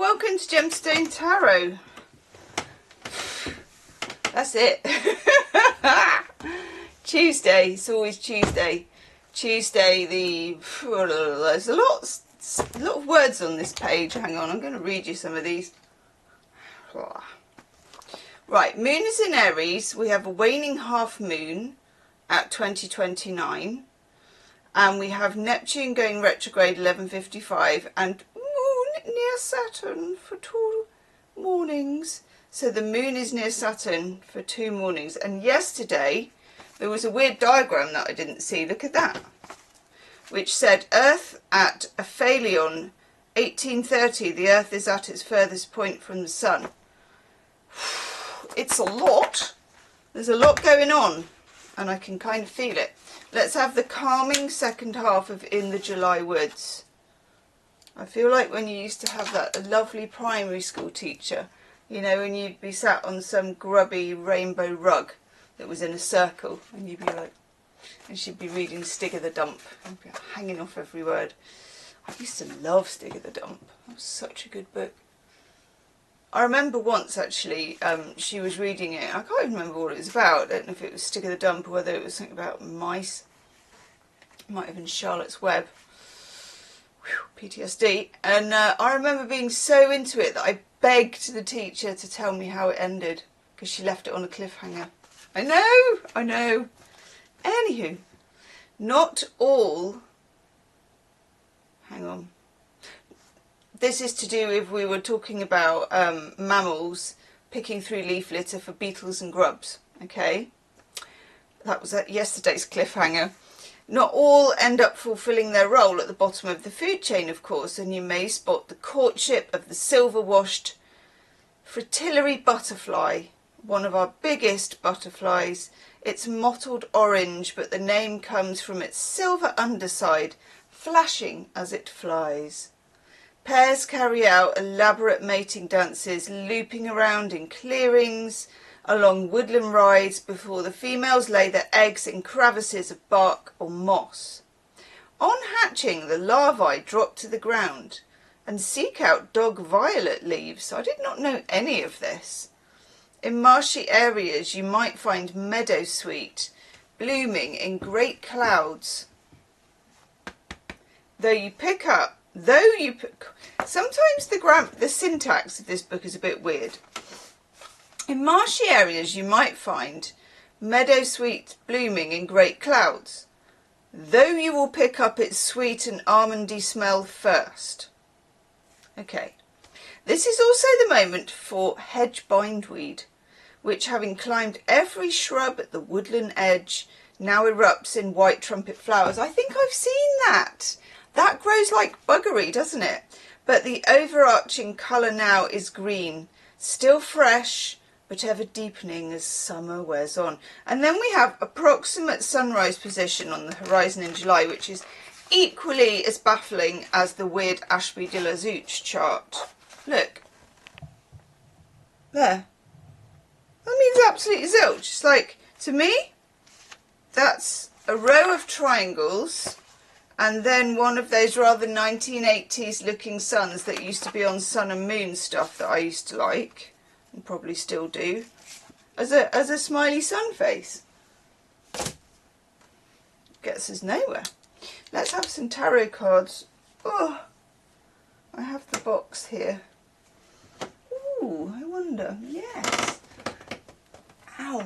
welcome to Gemstone Tarot. That's it. Tuesday, it's always Tuesday. Tuesday, there's a lot of words on this page. Hang on, I'm going to read you some of these. Right, moon is in Aries. We have a waning half moon at 2029. And we have Neptune going retrograde 11:55 and moon near Saturn for 2 mornings. So the moon is near Saturn for 2 mornings. And yesterday there was a weird diagram that I didn't see. Look at that. Which said Earth at aphelion 1830. The Earth is at its furthest point from the sun. It's a lot. There's a lot going on. And I can kind of feel it. Let's have the calming second half of In the July Woods. I feel like when you used to have that lovely primary school teacher, you know, when you'd be sat on some grubby rainbow rug that was in a circle, and you'd be like, and she'd be reading Stig of the Dump, and be hanging off every word. I used to love Stig of the Dump. That was such a good book. I remember once actually, she was reading it. I can't even remember what it was about. I don't know if it was Stick of the Dump or whether it was something about mice. It might have been Charlotte's Web. Whew, PTSD. And I remember being so into it that I begged the teacher to tell me how it ended because she left it on a cliffhanger. I know. Anywho, not all. Hang on. This is to do with, we were talking about mammals picking through leaf litter for beetles and grubs, okay? That was at yesterday's cliffhanger. Not all end up fulfilling their role at the bottom of the food chain, of course, and you may spot the courtship of the silver-washed fritillary butterfly, one of our biggest butterflies. It's mottled orange, but the name comes from its silver underside, flashing as it flies. Pairs carry out elaborate mating dances, looping around in clearings, along woodland rides before the females lay their eggs in crevices of bark or moss. On hatching, the larvae drop to the ground and seek out dog violet leaves. I did not know any of this. In marshy areas, you might find meadowsweet blooming in great clouds. Sometimes the syntax of this book is a bit weird. In marshy areas you might find meadowsweet blooming in great clouds, though you will pick up its sweet and almondy smell first. Okay, this is also the moment for hedge bindweed, which, having climbed every shrub at the woodland edge, now erupts in white trumpet flowers. I think I've seen that. That grows like buggery, doesn't it? But the overarching colour now is green, still fresh, but ever deepening as summer wears on. And then we have approximate sunrise position on the horizon in July, which is equally as baffling as the weird Ashby de la Zouch chart. Look. There. That means absolutely zilch. It's like, to me, that's a row of triangles and then one of those rather 1980s looking suns that used to be on Sun and Moon stuff that I used to like, and probably still do, as a smiley sun face. Gets us nowhere. Let's have some tarot cards. Oh, I have the box here. Ooh, I wonder. Yes. Ow.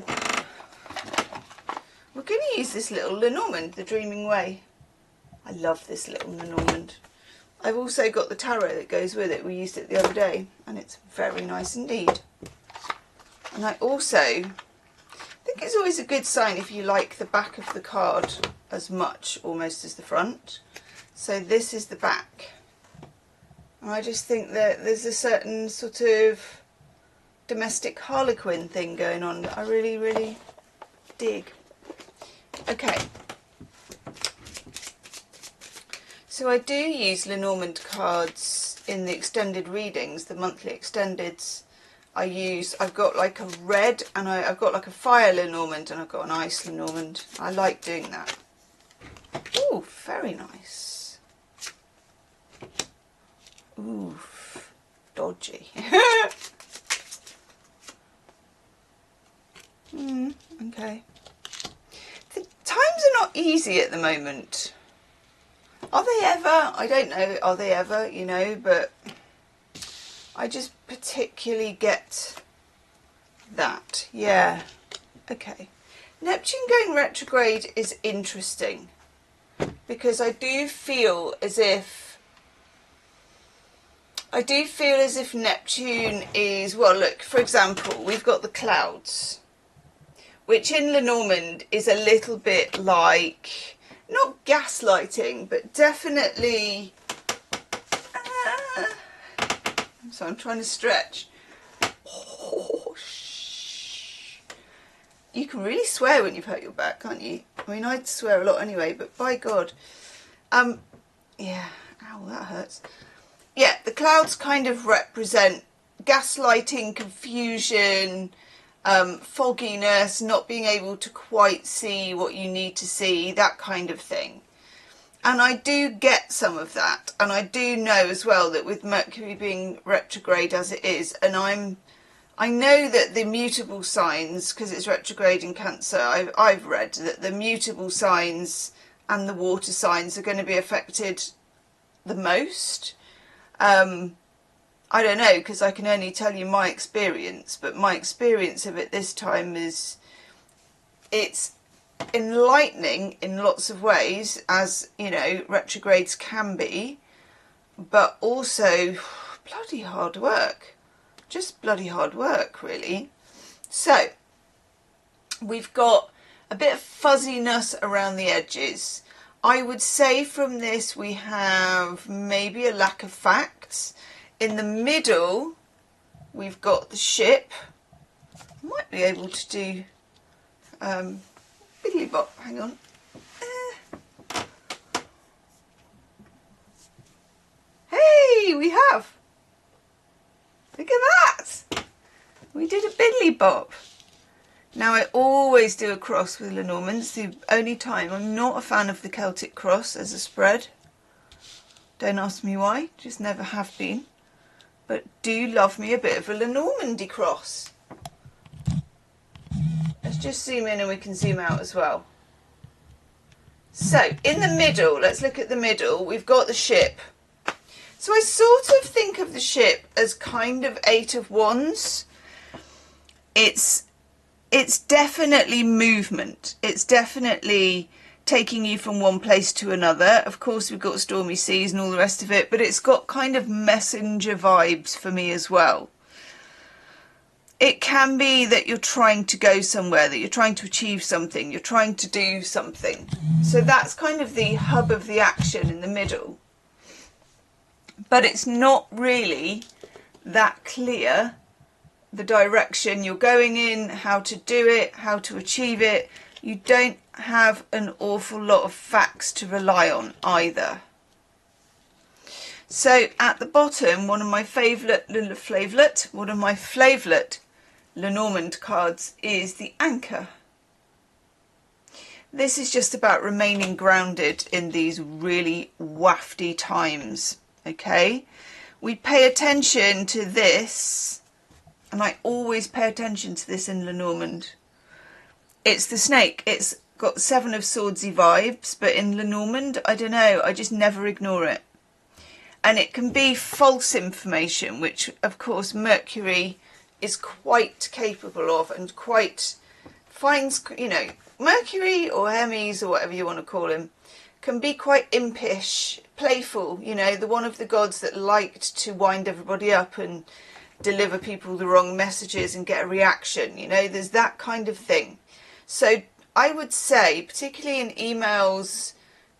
We're going to use this little Lenormand, The Dreaming Way. I love this little Lenormand. I've also got the tarot that goes with it. We used it the other day and it's very nice indeed. And I also think it's always a good sign if you like the back of the card as much almost as the front. So this is the back. And I just think that there's a certain sort of domestic harlequin thing going on that I really, really dig. Okay. So I do use Lenormand cards in the extended readings, the monthly extendeds. I've got like a red and I've got like a fire Lenormand and I've got an ice Lenormand. I like doing that. Ooh, very nice. Ooh, dodgy. dodgy. Okay. The times are not easy at the moment. Are they ever? I don't know. Are they ever, you know, but I just particularly get that. Yeah. Okay. Neptune going retrograde is interesting because I do feel as if Neptune is, well, look, for example, we've got the clouds, which in Lenormand is a little bit like, not gaslighting, but definitely, so I'm trying to stretch. Oh, shh. You can really swear when you've hurt your back, can't you? I mean, I swear a lot anyway, but by God. Yeah, ow, that hurts. Yeah, the clouds kind of represent gaslighting, confusion, fogginess, not being able to quite see what you need to see, that kind of thing. And I do get some of that, and I do know as well that with Mercury being retrograde as it is, and I know that the mutable signs, because it's retrograde in Cancer, I've read that the mutable signs and the water signs are going to be affected the most. I don't know, because I can only tell you my experience, but my experience of it this time is it's enlightening in lots of ways, as, you know, retrogrades can be, but also bloody hard work. Just bloody hard work, really. So, we've got a bit of fuzziness around the edges. I would say from this we have maybe a lack of facts. In the middle, we've got the ship. Might be able to do biddly bop, hang on. Hey, we have. Look at that. We did a biddly bop. Now, I always do a cross with Lenormand. It's the only time. I'm not a fan of the Celtic cross as a spread. Don't ask me why, just never have been. But do love me a bit of a Lenormandy cross. Let's just zoom in and we can zoom out as well. So, in the middle, let's look at the middle. We've got the ship. So I sort of think of the ship as kind of 8 of Wands. It's definitely movement. It's definitely taking you from one place to another. Of course, we've got stormy seas and all the rest of it, but it's got kind of messenger vibes for me as well. It can be that you're trying to go somewhere, that you're trying to achieve something, you're trying to do something. So that's kind of the hub of the action in the middle. But it's not really that clear, the direction you're going in, how to do it, how to achieve it. You don't have an awful lot of facts to rely on either. So at the bottom, one of my favourite Lenormand cards is the Anchor. This is just about remaining grounded in these really wafty times, okay? We pay attention to this, and I always pay attention to this in Lenormand. It's the snake. It's got 7 of Swordsy vibes, but in Lenormand, I don't know, I just never ignore it. And it can be false information, which of course Mercury is quite capable of, and quite finds, you know, Mercury or Hermes or whatever you want to call him, can be quite impish, playful, you know, the one of the gods that liked to wind everybody up and deliver people the wrong messages and get a reaction, you know, there's that kind of thing. So I would say, particularly in emails,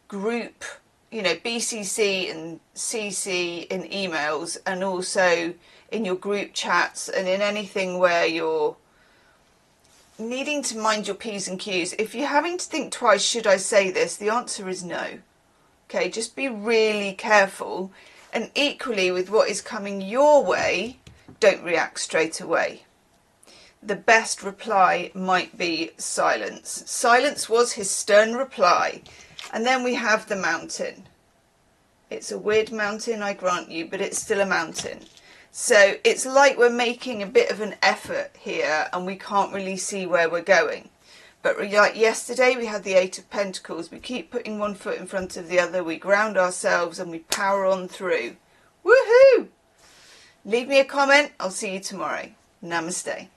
group, you know, BCC and CC in emails, and also in your group chats and in anything where you're needing to mind your P's and Q's. If you're having to think twice, should I say this? The answer is no. Okay, just be really careful. And equally with what is coming your way, don't react straight away. The best reply might be silence. Silence was his stern reply. And then we have the mountain. It's a weird mountain, I grant you, but it's still a mountain. So it's like we're making a bit of an effort here and we can't really see where we're going. But like yesterday, we had the Eight of Pentacles. We keep putting one foot in front of the other. We ground ourselves and we power on through. Woohoo! Leave me a comment. I'll see you tomorrow. Namaste.